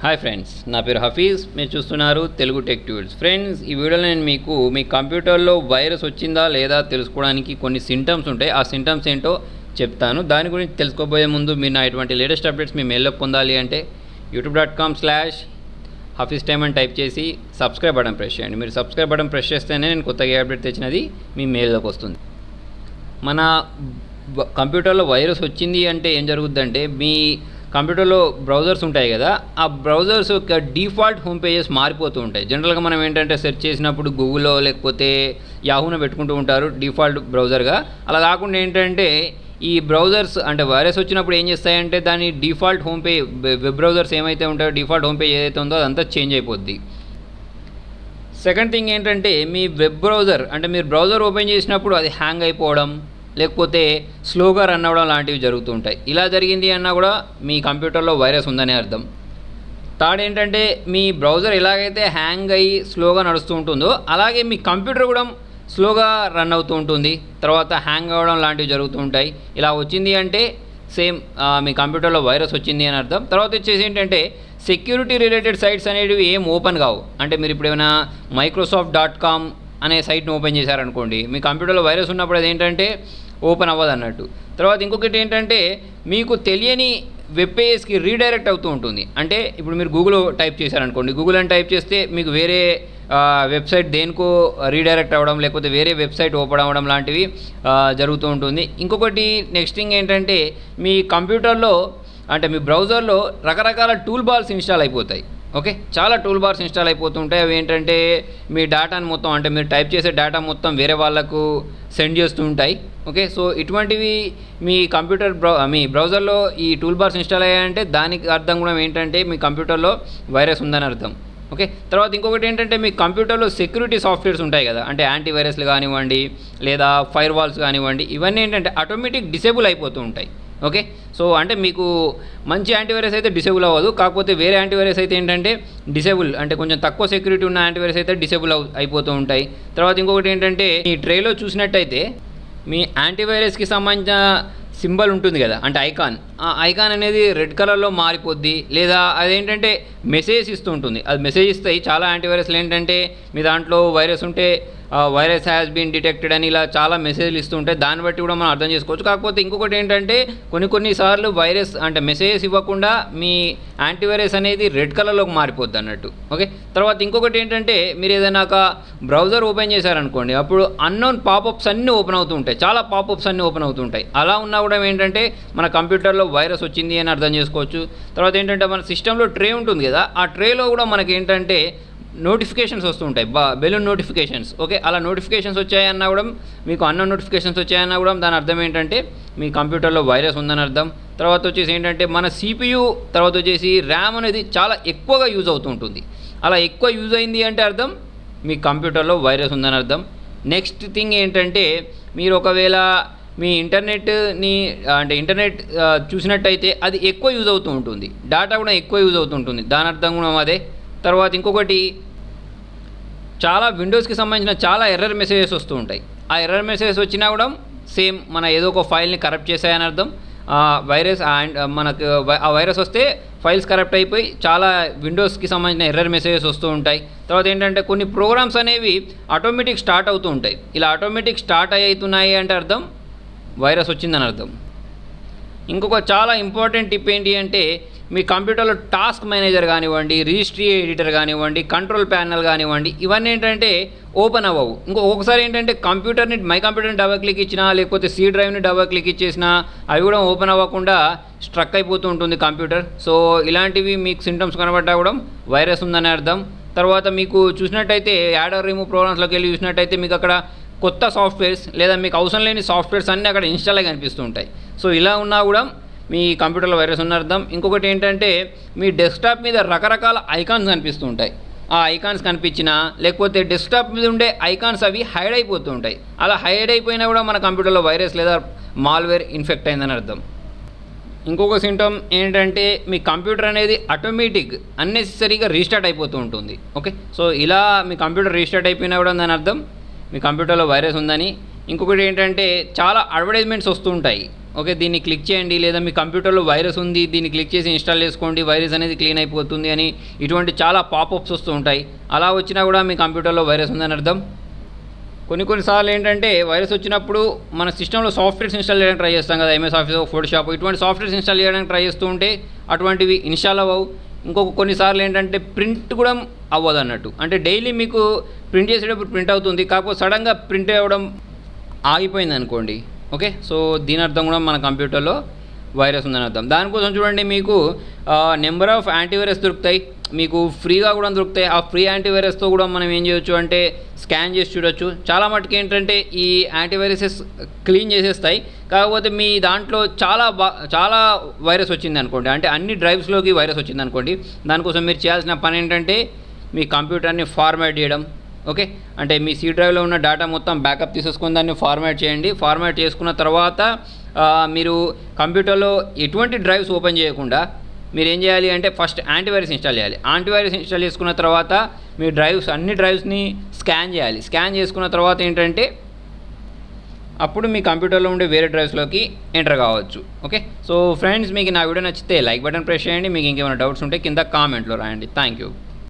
Hi friends, నా పేరు హఫీజ్. మీరు చూస్తున్నారు తెలుగు టెక్ ట్యూల్స్. ఫ్రెండ్స్, ఈ వీడియోలో నేను మీకు మీ కంప్యూటర్లో వైరస్ వచ్చిందా లేదా తెలుసుకోవడానికి కొన్ని సింటమ్స్ ఉంటాయి. ఆ సింటమ్స్ ఏంటో చెప్తాను. దాని గురించి తెలుసుకోబోయే ముందు మీరు నా ఇటువంటి లేటెస్ట్ అప్డేట్స్ మీ మెయిల్లో పొందాలి అంటే youtube.com/hafiztime అని టైప్ చేసి సబ్స్క్రైబ్ బటన్ ప్రెస్ చేయండి. మీరు సబ్స్క్రైబ్ బటన్ ప్రెస్ చేస్తేనే నేను కొత్తగా అప్డేట్ తెచ్చినది మీ మెయిల్లోకి వస్తుంది. మన కంప్యూటర్లో వైరస్ వచ్చింది అంటే ఏం జరుగుద్దంటే, మీ కంప్యూటర్లో బ్రౌజర్స్ ఉంటాయి కదా, ఆ బ్రౌజర్స్ యొక్క డిఫాల్ట్ హోమ్ పేజెస్ మారిపోతూ ఉంటాయి. జనరల్గా మనం ఏంటంటే సెర్చ్ చేసినప్పుడు గూగుల్లో లేకపోతే యాహూలో పెట్టుకుంటూ ఉంటారు డిఫాల్ట్ బ్రౌజర్గా. అలా కాకుండా ఏంటంటే ఈ బ్రౌజర్స్ అంటే వైరస్ వచ్చినప్పుడు ఏం చేస్తాయంటే దాని default home page, web browsers ఏమైతే ఉంటాయో డిఫాల్ట్ హోమ్ పేజ్ ఏదైతే ఉందో అదంతా చేంజ్ అయిపోద్ది. సెకండ్ థింగ్ ఏంటంటే, మీ వెబ్ బ్రౌజర్ అంటే మీరు బ్రౌజర్ ఓపెన్ చేసినప్పుడు అది హ్యాంగ్ అయిపోవడం, లేకపోతే స్లోగా రన్ అవ్వడం లాంటివి జరుగుతూ ఉంటాయి. ఇలా జరిగింది అన్నా కూడా మీ కంప్యూటర్లో వైరస్ ఉందనే అర్థం. థర్డ్ ఏంటంటే, మీ బ్రౌజర్ ఎలాగైతే హ్యాంగ్ అయ్యి స్లోగా నడుస్తూ ఉంటుందో అలాగే మీ కంప్యూటర్ కూడా స్లోగా రన్ అవుతూ ఉంటుంది, తర్వాత హ్యాంగ్ అవ్వడం లాంటివి జరుగుతూ ఉంటాయి. ఇలా వచ్చింది అంటే సేమ్ మీ కంప్యూటర్లో వైరస్ వచ్చింది అని అర్థం. తర్వాత వచ్చేసి ఏంటంటే, సెక్యూరిటీ రిలేటెడ్ సైట్స్ అనేవి ఏం ఓపెన్ కావు. అంటే మీరు ఇప్పుడు ఏమైనా microsoft.com అనే సైట్ని ఓపెన్ చేశారనుకోండి, మీ కంప్యూటర్లో వైరస్ ఉన్నప్పుడు అది ఏంటంటే ఓపెన్ అవ్వదు అన్నట్టు. తర్వాత ఇంకొకటి ఏంటంటే, మీకు తెలియని వెబ్ పేజెస్కి రీడైరెక్ట్ అవుతూ ఉంటుంది. అంటే ఇప్పుడు మీరు గూగుల్ టైప్ చేశారనుకోండి, గూగుల్ అని టైప్ చేస్తే మీకు వేరే వెబ్సైట్ దేనికో రీడైరెక్ట్ అవ్వడం, లేకపోతే వేరే వెబ్సైట్ ఓపెన్ అవ్వడం లాంటివి జరుగుతూ ఉంటుంది. ఇంకొకటి నెక్స్ట్ థింగ్ ఏంటంటే, మీ కంప్యూటర్లో అంటే మీ బ్రౌజర్లో రకరకాల టూల్ బార్స్ ఇన్స్టాల్ అయిపోతాయి. ఓకే, చాలా టూల్ బార్స్ ఇన్స్టాల్ అయిపోతుంటాయి. అవి ఏంటంటే మీ డేటాను మొత్తం అంటే మీరు టైప్ చేసే డేటా మొత్తం వేరే వాళ్ళకు సెండ్ చేస్తూ ఉంటాయి. ఓకే, సో ఇటువంటివి మీ మీ బ్రౌజర్లో ఈ టూల్ బార్స్ ఇన్స్టాల్ అయ్యాయంటే దానికి అర్థం కూడా ఏంటంటే మీ కంప్యూటర్లో వైరస్ ఉందని అర్థం. ఓకే, తర్వాత ఇంకొకటి ఏంటంటే, మీ కంప్యూటర్లో సెక్యూరిటీ సాఫ్ట్వేర్స్ ఉంటాయి కదా, అంటే యాంటీవైరస్లు కానివ్వండి లేదా ఫైర్ వాల్స్ కానివ్వండి, ఇవన్నీ ఏంటంటే ఆటోమేటిక్ డిసేబుల్ అయిపోతూ ఉంటాయి. ఓకే, సో అంటే మీకు మంచి యాంటీవైరస్ అయితే డిసేబుల్ అవ్వదు, కాకపోతే వేరే యాంటీవైరస్ అయితే ఏంటంటే డిసేబుల్ అంటే కొంచెం తక్కువ సెక్యూరిటీ ఉన్న యాంటీవైరస్ అయితే డిసేబుల్ అయిపోతూ ఉంటాయి. తర్వాత ఇంకొకటి ఏంటంటే, ఈ ట్రేలో చూసినట్టయితే మీ యాంటీవైరస్కి సంబంధించిన సింబల్ ఉంటుంది కదా, అంటే ఐకాన్, ఆ ఐకాన్ అనేది రెడ్ కలర్లో మారిపోద్ది, లేదా అదేంటంటే మెసేజ్ ఇస్తూ ఉంటుంది. అది మెసేజ్ ఇస్తాయి. చాలా యాంటీవైరస్లు ఏంటంటే మీ దాంట్లో వైరస్ ఉంటే వైరస్ హ్యాస్ బీన్ డిటెక్టెడ్ అని ఇలా చాలా మెసేజ్లు ఇస్తూ ఉంటాయి. దాన్ని బట్టి కూడా మనం అర్థం చేసుకోవచ్చు. కాకపోతే ఇంకొకటి ఏంటంటే, కొన్నిసార్లు వైరస్ అంటే మెసేజెస్ ఇవ్వకుండా మీ యాంటీవైరస్ అనేది రెడ్ కలర్లోకి మారిపోద్ది అన్నట్టు. ఓకే, తర్వాత ఇంకొకటి ఏంటంటే, మీరు ఏదైనా ఒక బ్రౌజర్ ఓపెన్ చేశారనుకోండి, అప్పుడు అన్నోన్ పాపప్స్ అన్నీ ఓపెన్ అవుతూ ఉంటాయి, చాలా పాపప్స్ అన్నీ ఓపెన్ అవుతూ ఉంటాయి. అలా ఉన్నా కూడా ఏంటంటే మన కంప్యూటర్లో వైరస్ వచ్చింది అని అర్థం చేసుకోవచ్చు. తర్వాత ఏంటంటే, మన సిస్టంలో ట్రే ఉంటుంది కదా, ఆ ట్రేలో కూడా మనకి ఏంటంటే నోటిఫికేషన్స్ వస్తూ ఉంటాయి, బెలూన్ నోటిఫికేషన్స్. ఓకే, అలా నోటిఫికేషన్స్ వచ్చాయన్నా కూడా, మీకు అన్న నోటిఫికేషన్స్ వచ్చాయన్నా కూడా దాని అర్థం ఏంటంటే మీ కంప్యూటర్లో వైరస్ ఉందని అర్థం. తర్వాత వచ్చేసి ఏంటంటే, మన CPU తర్వాత వచ్చేసి ర్యామ్ అనేది చాలా ఎక్కువగా యూజ్ అవుతూ ఉంటుంది. అలా ఎక్కువ యూజ్ అయింది అంటే అర్థం మీ కంప్యూటర్లో వైరస్ ఉందని అర్థం. నెక్స్ట్ థింగ్ ఏంటంటే, మీరు ఒకవేళ మీ ఇంటర్నెట్ చూసినట్టయితే అది ఎక్కువ యూజ్ అవుతూ ఉంటుంది, డేటా కూడా ఎక్కువ యూజ్ అవుతూ ఉంటుంది, దాని అర్థం కూడా అదే. తర్వాత ఇంకొకటి, చాలా విండోస్కి సంబంధించిన చాలా ఎర్రర్ మెసేజెస్ వస్తూ ఉంటాయి. ఆ ఎర్రర్ మెసేజెస్ వచ్చినా కూడా సేమ్ మన ఏదో ఒక ఫైల్ని కరప్ట్ చేశాయని అర్థం. వైరస్ మనకు ఆ వైరస్ వస్తే ఫైల్స్ కరప్ట్ అయిపోయి చాలా విండోస్కి సంబంధించిన ఎర్రర్ మెసేజెస్ వస్తూ ఉంటాయి. తర్వాత ఏంటంటే, కొన్ని ప్రోగ్రామ్స్ అనేవి ఆటోమేటిక్ స్టార్ట్ అవుతూ ఉంటాయి. ఇలా ఆటోమేటిక్ స్టార్ట్ అవుతున్నాయి అంటే అర్థం వైరస్ వచ్చిందని అర్థం. ఇంకొక చాలా ఇంపార్టెంట్ టిప్ ఏంటి అంటే, మీ కంప్యూటర్లో టాస్క్ మేనేజర్ కానివ్వండి, రిజిస్ట్రీ ఎడిటర్ కానివ్వండి, కంట్రోల్ ప్యానల్ కానివ్వండి, ఇవన్నీ ఏంటంటే ఓపెన్ అవ్వవు. ఒక్కొక్కసారి ఏంటంటే మై కంప్యూటర్ని డబల్ క్లిక్ ఇచ్చినా లేకపోతే సి డ్రైవ్ని డబల్ క్లిక్ ఇచ్చేసినా అవి కూడా ఓపెన్ అవ్వకుండా స్ట్రక్ అయిపోతూ ఉంటుంది కంప్యూటర్. సో ఇలాంటివి మీకు సింటమ్స్ కనబడ్డా కూడా వైరస్ ఉందని అర్థం. తర్వాత మీకు చూసినట్టయితే యాడ్ ఆర్ రిమూవ్ ప్రోగ్రామ్స్లోకి వెళ్ళి చూసినట్టయితే మీకు అక్కడ కొత్త సాఫ్ట్వేర్స్ లేదా మీకు అవసరం లేని సాఫ్ట్వేర్స్ అన్నీ అక్కడ ఇన్స్టాల్ అయ్యి కనిపిస్తూ ఉంటాయి. సో ఇలా ఉన్నా కూడా మీ కంప్యూటర్లో వైరస్ ఉన్న అర్థం. ఇంకొకటి ఏంటంటే, మీ డెస్క్టాప్ మీద రకరకాల ఐకాన్స్ కనిపిస్తూ ఉంటాయి. ఆ ఐకాన్స్ కనిపించినా లేకపోతే డెస్క్టాప్ మీద ఉండే ఐకాన్స్ అవి హైడ్ అయిపోతూ ఉంటాయి. అలా హైడ్ అయిపోయినా కూడా మన కంప్యూటర్లో వైరస్ లేదా మాల్వేర్ ఇన్ఫెక్ట్ అయిందని అర్థం. ఇంకొక సింటమ్ ఏంటంటే, మీ కంప్యూటర్ అనేది ఆటోమేటిక్ అన్నెసెసరీగా రీస్టార్ట్ అయిపోతూ ఉంటుంది. ఓకే, సో ఇలా మీ కంప్యూటర్ రీస్టార్ట్ అయిపోయినా కూడా దాని అర్థం మీ కంప్యూటర్లో వైరస్ ఉందని. ఇంకొకటి ఏంటంటే చాలా అడ్వర్టైజ్మెంట్స్ వస్తూ ఉంటాయి. ఓకే, దీన్ని క్లిక్ చేయండి, లేదా మీ కంప్యూటర్లో వైరస్ ఉంది దీన్ని క్లిక్ చేసి ఇన్స్టాల్ చేసుకోండి, వైరస్ అనేది క్లీన్ అయిపోతుంది అని ఇటువంటి చాలా పాపప్స్ వస్తూ ఉంటాయి. అలా వచ్చినా కూడా మీ కంప్యూటర్లో వైరస్ ఉందని అర్థం. కొన్నిసార్లు ఏంటంటే వైరస్ వచ్చినప్పుడు మన సిస్టంలో సాఫ్ట్వేర్స్ ఇన్స్టాల్ చేయడానికి ట్రై చేస్తాం కదా, ఎంఎస్ ఆఫీస్, ఫోటోషాప్, ఇటువంటి సాఫ్ట్వేర్స్ ఇన్స్టాల్ చేయడానికి ట్రై చేస్తూ ఉంటే అటువంటివి ఇన్స్టాల్ అవ్వవు. కొన్నిసార్లు ఏంటంటే ప్రింట్ కూడా అవ్వదు అన్నట్టు. అంటే డైలీ మీకు ప్రింట్ చేసేటప్పుడు ప్రింట్ అవుతుంది, కాకపోతే సడన్గా ప్రింట్ అవ్వడం ఆగిపోయింది అనుకోండి. ఓకే, సో దీని అర్థం కూడా మన కంప్యూటర్లో వైరస్ ఉందని అర్థం. దానికోసం చూడండి, మీకు నెంబర్ ఆఫ్ యాంటీవైరస్ దొరుకుతాయి, మీకు ఫ్రీగా కూడా దొరుకుతాయి. ఆ ఫ్రీ యాంటీవైరస్తో కూడా మనం ఏం చేయొచ్చు అంటే స్కాన్ చేసి చూడొచ్చు. చాలా ఏంటంటే ఈ యాంటీవైరసెస్ క్లీన్ చేసేస్తాయి. కాకపోతే మీ దాంట్లో చాలా వైరస్ వచ్చింది అనుకోండి, అంటే అన్ని డ్రైవ్స్లోకి వైరస్ వచ్చింది అనుకోండి, దానికోసం మీరు చేయాల్సిన పని ఏంటంటే మీ కంప్యూటర్ని ఫార్మాట్ చేయడం. ఓకే, అంటే మీ సి డ్రైవ్లో ఉన్న డేటా మొత్తం బ్యాకప్ తీసేసుకొని దాన్ని ఫార్మాట్ చేయండి. ఫార్మాట్ చేసుకున్న తర్వాత మీరు కంప్యూటర్లో ఎటువంటి డ్రైవ్స్ ఓపెన్ చేయకుండా మీరు ఏం చేయాలి అంటే ఫస్ట్ యాంటీవైరస్ ఇన్స్టాల్ చేయాలి. యాంటీవైరస్ ఇన్స్టాల్ చేసుకున్న తర్వాత మీ అన్ని డ్రైవ్స్ని స్కాన్ చేయాలి. స్కాన్ చేసుకున్న తర్వాత ఏంటంటే అప్పుడు మీ కంప్యూటర్లో ఉండే వేరే డ్రైవ్స్లోకి ఎంటర్ కావచ్చు. ఓకే, సో ఫ్రెండ్స్, మీకు నా వీడియో నచ్చితే లైక్ బటన్ ప్రెస్ చేయండి. మీకు ఇంకేమైనా డౌట్స్ ఉంటే కింద కామెంట్లో రాయండి. Thank you.